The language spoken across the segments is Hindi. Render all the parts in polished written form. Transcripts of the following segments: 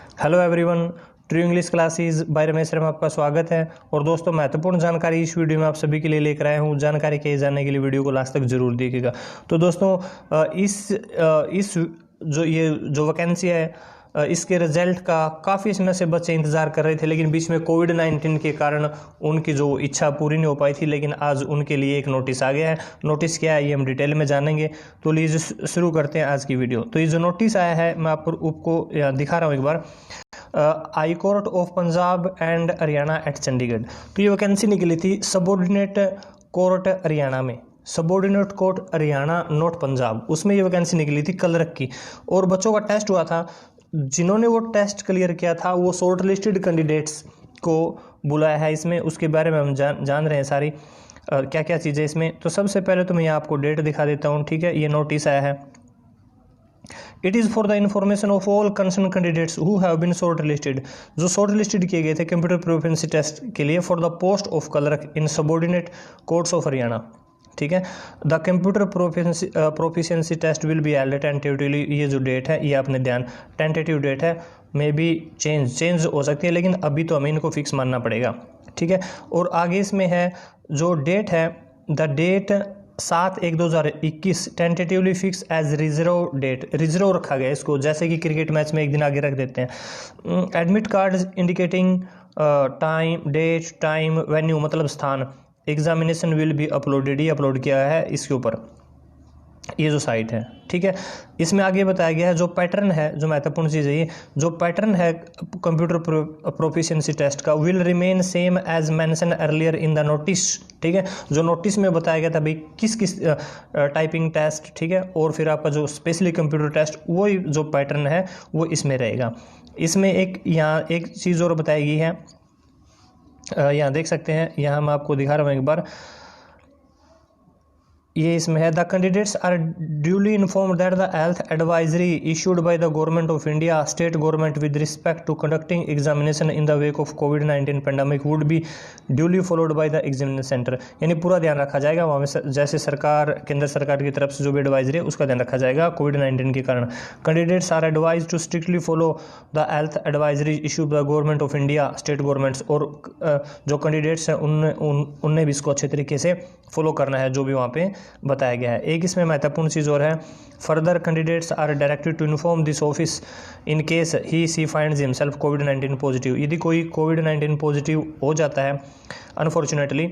Hello everyone, true English classes bye Ramesh में आपका स्वागत है। और दोस्तों, महत्वपूर्ण जानकारी इस वीडियो में आप सभी के लिए लेकर आया हूँ। जानकारी के जानने के लिए वीडियो को लास्ट तक जरूर देखिएगा। तो दोस्तों, इस जो वैकेंसी है, इसके रिजल्ट का काफ़ी समय से बच्चे इंतज़ार कर रहे थे, लेकिन बीच में कोविड-19 के कारण उनकी जो इच्छा पूरी नहीं हो पाई थी। लेकिन आज उनके लिए एक नोटिस आ गया है। नोटिस क्या है ये हम डिटेल में जानेंगे। तो लीजिए शुरू करते हैं आज की वीडियो। तो ये जो नोटिस आया है मैं आपको दिखा रहा हूँ एक बार। High court of Punjab and Haryana at Chandigarh. तो ये वैकेंसी निकली थी सबॉर्डिनेट कोर्ट हरियाणा में, subordinate court Haryana not Punjab, उसमें ये वैकेंसी निकली थी क्लर्क की। और बच्चों का टेस्ट हुआ था। जिन्होंने वो टेस्ट क्लियर किया था वो शॉर्ट लिस्टेड कैंडिडेट्स को बुलाया है इसमें। उसके बारे में हम जान रहे हैं सारी क्या क्या चीज़ें इसमें। तो सबसे पहले तो मैं यहाँ आपको डेट दिखा देता हूँ, ठीक है। ये नोटिस आया है। It is for the information of all concern candidates who have been short listed, जो शॉर्ट लिस्टेड किए गए थे कंप्यूटर प्रोफिशिएंसी टेस्ट के लिए for the post of clerk in subordinate courts of Haryana, ठीक है। The computer proficiency test will be held tentatively. ये जो डेट है ये आपने ध्यान, टेंटेटिव डेट है, मे बी चेंज हो सकती है, लेकिन अभी तो हमें इनको फिक्स मानना पड़ेगा, ठीक है। और आगे इसमें है जो डेट है, the date 7/1/2021 tentatively fix as reserve date. Reserve रखा गया इसको, जैसे कि क्रिकेट मैच में एक दिन आगे रख देते हैं। Admit card indicating time, date, time, venue मतलब स्थान। एग्जामिनेशन विल बी अपलोडेड, ये अपलोड किया है इसके ऊपर, ये जो साइट है, ठीक है। इसमें आगे बताया गया है जो पैटर्न है, जो महत्वपूर्ण चीज़ है ये, जो पैटर्न है कंप्यूटर प्रोफिशिएंसी टेस्ट का will remain same as mention earlier in the notice, ठीक है। जो नोटिस में बताया गया था भाई किस किस टाइपिंग टेस्ट, ठीक है, और फिर आपका जो स्पेशली कंप्यूटर टेस्ट, वही जो पैटर्न है वो इसमें रहेगा। इसमें यहाँ एक चीज़ और बताई गई है, यहाँ देख सकते हैं, यहाँ मैं आपको दिखा रहा हूँ एक बार। ये इसमें है, the candidates are duly informed that the health advisory issued by the government of India, state government with respect to conducting examination in the wake of कोविड-19 pandemic would be duly followed by the examination centre. यानी पूरा ध्यान रखा जाएगा वहाँ में, जैसे सरकार, केंद्र सरकार की तरफ से जो भी एडवाइजरी है उसका ध्यान रखा जाएगा कोविड-19 के कारण। Candidates are advise to strictly follow the health advisory issued by government of India, state governments. और जो कैंडिडेट्स हैं उनने भी इसको अच्छे तरीके से फॉलो करना है जो भी वहाँ पे बताया गया है। एक इसमें महत्वपूर्ण चीज़ और है, further candidates are directed to inform this office in case he she finds himself कोविड-19 पॉजिटिव। यदि कोई कोविड-19 पॉजिटिव हो जाता है अनफॉर्चुनेटली,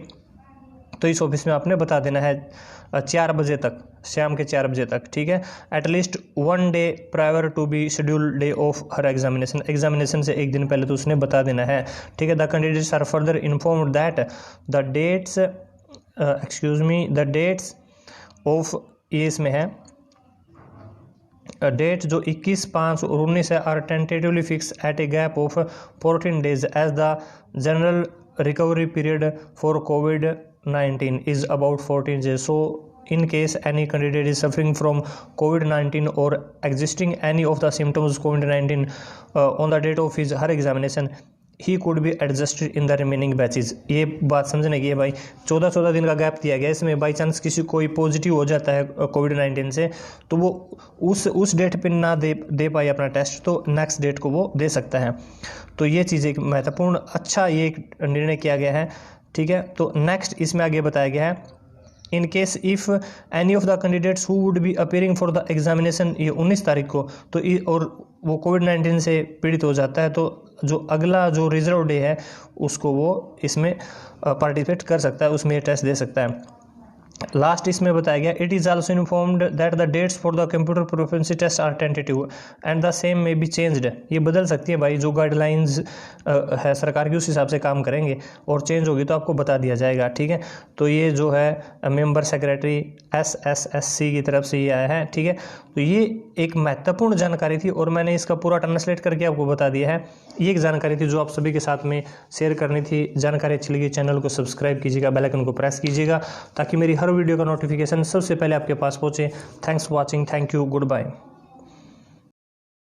तो इस ऑफिस में आपने बता देना है 4 बजे तक, शाम के 4 बजे तक, ठीक है। At least 1 day prior to be scheduled day of her examination, examination से एक दिन पहले तो उसने बता देना है, ठीक है। The candidates are further informed that the dates the dates of, ये इसमें है डेट जो 21, 5 और 19 है, are tentatively fix at a gap of 14 days as the general recovery period for कोविड-19 is about 14 days। So in case any candidate is suffering from COVID-19 or existing any of the symptoms of COVID-19 on the date of his her examination, he could be adjusted in the remaining batches. ये बात समझने की है भाई, 14 दिन का गैप दिया गया। इसमें बाई चांस किसी कोई पॉजिटिव हो जाता है कोविड-19 से, तो वो उस डेट पे ना दे पाए अपना टेस्ट, तो नेक्स्ट डेट को वो दे सकता है। तो ये चीज़ एक महत्वपूर्ण, अच्छा ये एक निर्णय किया गया है, ठीक है। तो नेक्स्ट इसमें आगे बताया गया है, in case if any of the candidates who would be appearing for the examination, ये 19 तारीख को, तो और वो कोविड-19 से पीड़ित हो जाता है, तो जो अगला जो रिजर्व डे है उसको वो इसमें पार्टिसिपेट कर सकता है, उसमें ये टेस्ट दे सकता है। लास्ट इसमें बताया गया, it is also informed that the dates for the computer proficiency test are tentative and the same may be changed. ये बदल सकती है भाई, जो गाइडलाइंस है सरकार की उस हिसाब से काम करेंगे, और चेंज होगी तो आपको बता दिया जाएगा, ठीक है। तो ये जो है मेंबर सेक्रेटरी SSSC की तरफ से ये आया है, ठीक है। तो ये एक महत्वपूर्ण जानकारी थी और मैंने इसका पूरा ट्रांसलेट करके आपको बता दिया है। ये एक जानकारी थी जो आप सभी के साथ में शेयर करनी थी। जानकारी अच्छी लगी चैनल को सब्सक्राइब कीजिएगा, बेल आइकन को प्रेस कीजिएगा ताकि मेरी हर वीडियो का नोटिफिकेशन सबसे पहले आपके पास पहुंचे। Thanks for watching, thank you, good bye.